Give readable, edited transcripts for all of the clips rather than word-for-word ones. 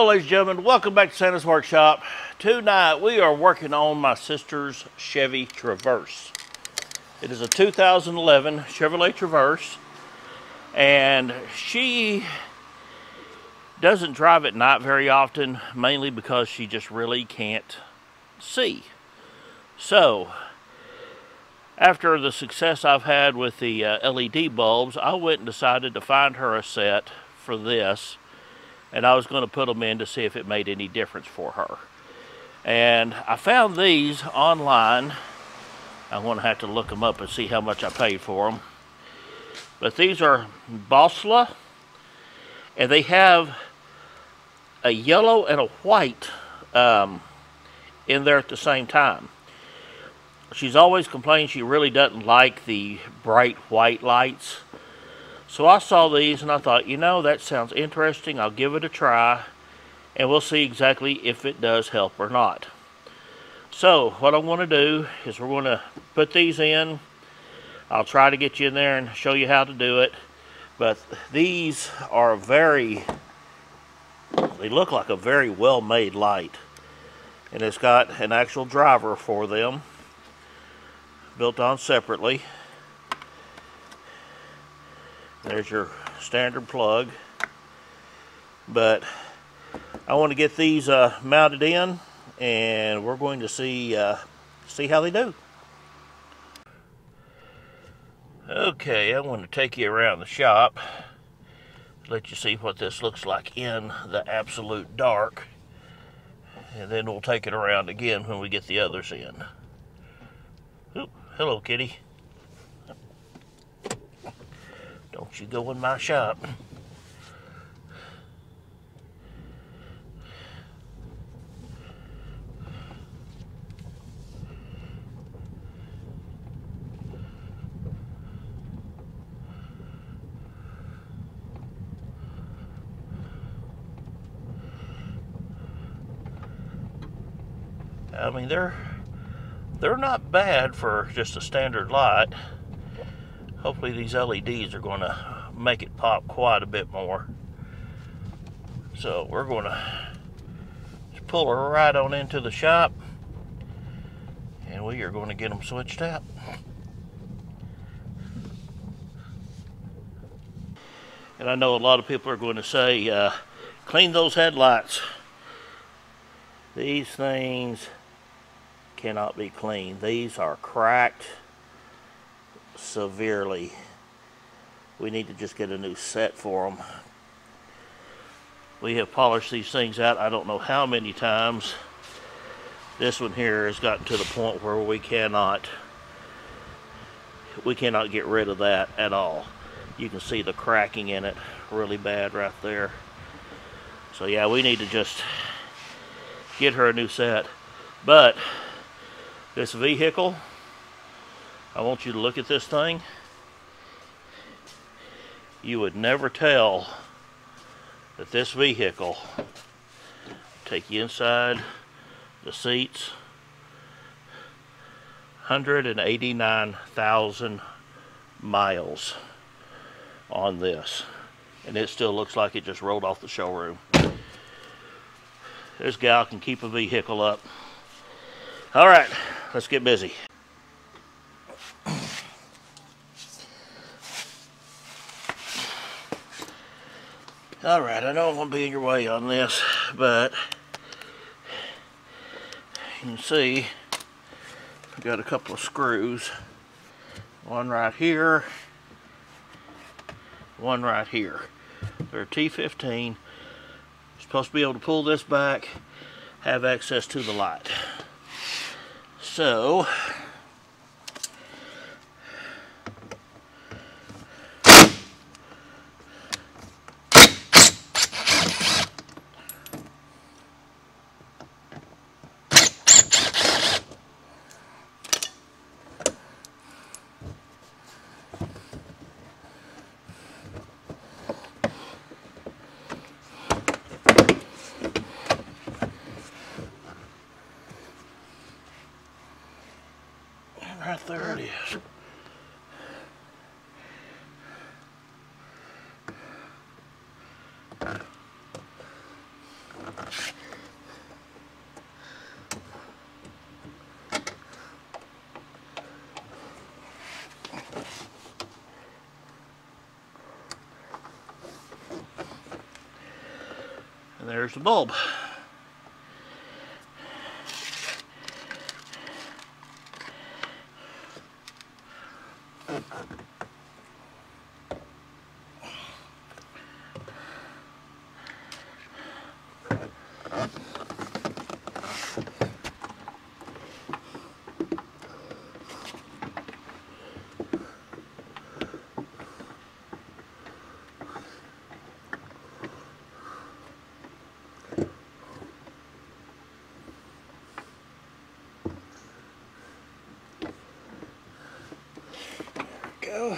Hello ladies and gentlemen, welcome back to Santa's Workshop. Tonight we are working on my sister's Chevy Traverse. It is a 2011 Chevrolet Traverse, and she doesn't drive at night very often, mainly because she just really can't see. So, after the success I've had with the LED bulbs, I went and decided to find her a set for this, and I was going to put them in to see if it made any difference for her. And I found these online. I'm going to have to look them up and see how much I paid for them. But these are Boslla, and they have a yellow and a white in there at the same time. She's always complained she really doesn't like the bright white lights. So I saw these and I thought, you know, that sounds interesting. I'll give it a try and we'll see exactly if it does help or not. So what I'm going to do is we're going to put these in. I'll try to get you in there and show you how to do it. But these are they look like a very well made light. And it's got an actual driver for them, built on separately. There's your standard plug. But I want to get these mounted in, and we're going to see how they do. Okay, I want to take you around the shop, let you see what this looks like in the absolute dark, and then we'll take it around again when we get the others in. Ooh, hello, kitty. Don't you go in my shop. I mean, they're not bad for just a standard light. Hopefully these LEDs are going to make it pop quite a bit more. So we're going to just pull her right on into the shop, and we are going to get them switched out. And I know a lot of people are going to say, clean those headlights. These things cannot be cleaned. These are cracked severely. We need to just get a new set for them. We have polished these things out I don't know how many times. This one here has gotten to the point where we cannot get rid of that at all. You can see the cracking in it really bad right there. So yeah, we need to just get her a new set. But this vehicle, I want you to look at this thing. You would never tell that this vehicle, take you inside the seats, 189,000 miles on this. And it still looks like it just rolled off the showroom. This gal can keep a vehicle up. All right, let's get busy. Alright, I know I'm going to be in your way on this, but you can see I've got a couple of screws. One right here, one right here. They're T15. You're supposed to be able to pull this back, have access to the light. So, And there's the bulb. Go.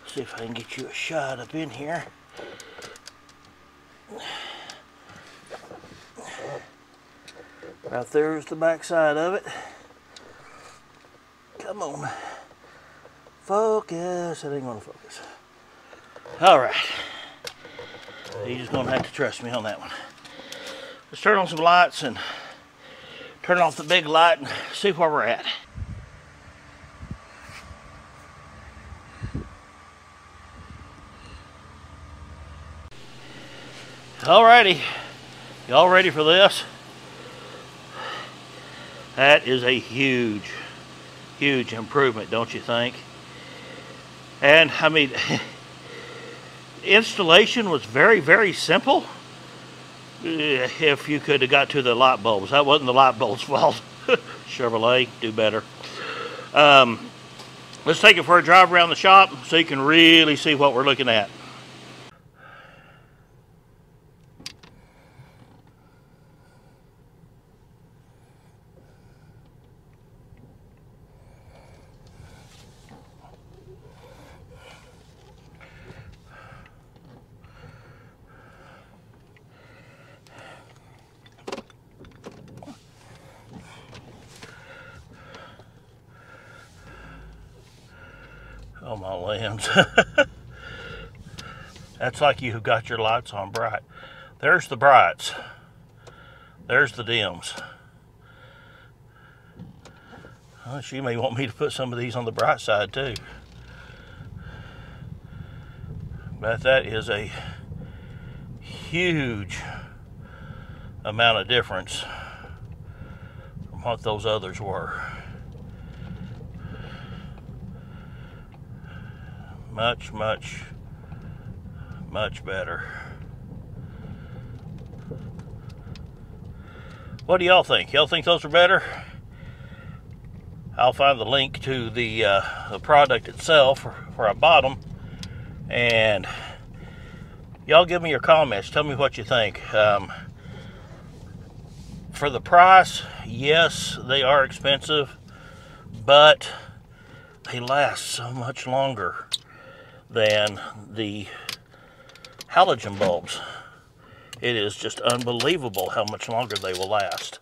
See if I can get you a shot up in here. Right there's the back side of it. Come on. Focus. It ain't gonna focus. All right. You're just gonna have to trust me on that one. Let's turn on some lights and turn off the big light and see where we're at. Alrighty, y'all ready for this? That is a huge improvement, don't you think? And I mean, installation was very simple. If you could have got to the light bulbs, that wasn't the light bulbs' fault. Chevrolet, do better. Let's take it for a drive around the shop so you can really see what we're looking at. Oh my lambs. That's like you who got your lights on bright. There's the brights. There's the dims. Well, she may want me to put some of these on the bright side too. But that is a huge amount of difference from what those others were. Much better. What do y'all think? Y'all think those are better? I'll find the link to the product itself where I bought them, and y'all give me your comments. Tell me what you think. For the price, yes, they are expensive, but they last so much longer than the halogen bulbs. It is just unbelievable how much longer they will last.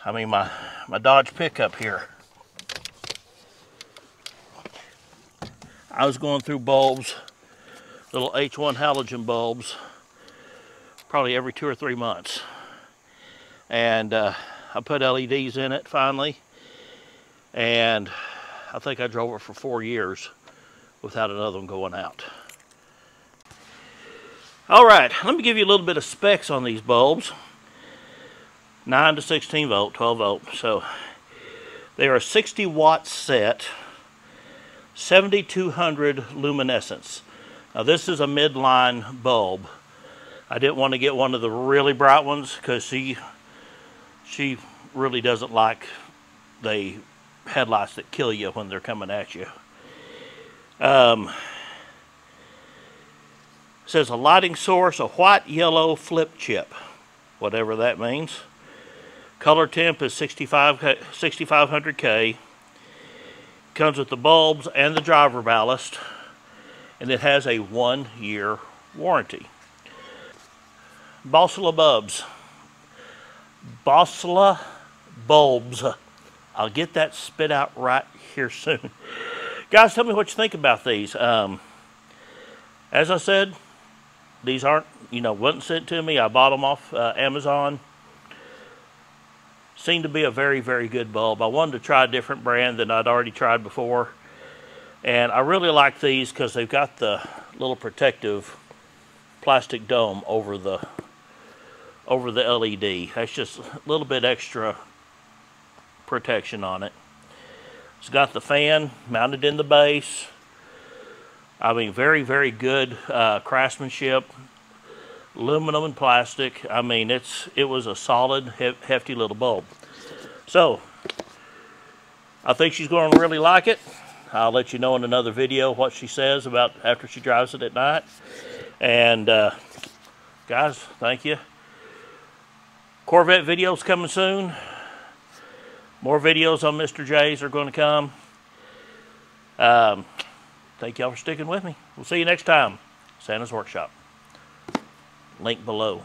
I mean, my Dodge pickup here, I was going through bulbs, little H1 halogen bulbs, probably every 2 or 3 months. And I put LEDs in it finally, and I think I drove it for 4 years without another one going out. All right, let me give you a little bit of specs on these bulbs. 9 to 16 volt, 12 volt. So they are a 60 watt set, 7200 luminescence. Now this is a midline bulb. I didn't want to get one of the really bright ones because she really doesn't like the headlights that kill you when they're coming at you. It says a lighting source, a white yellow flip chip, whatever that means. Color temp is 6500K. Comes with the bulbs and the driver ballast, and it has a 1-year warranty. Boslla bulbs. Boslla bulbs. I'll get that spit out right here soon. Guys, tell me what you think about these. As I said, these aren't, wasn't sent to me. I bought them off Amazon. Seemed to be a very, very good bulb. I wanted to try a different brand than I'd already tried before. And I really like these because they've got the little protective plastic dome over the LED. That's just a little bit extra protection on it. It's got the fan mounted in the base. I mean, very, very good craftsmanship. Aluminum and plastic. I mean, it was a solid, hefty little bulb. So, I think she's going to really like it. I'll let you know in another video what she says about after she drives it at night. And, guys, thank you. Corvette videos coming soon. More videos on Mr. J's are going to come. Thank y'all for sticking with me. We'll see you next time. Santa's Workshop. Link below.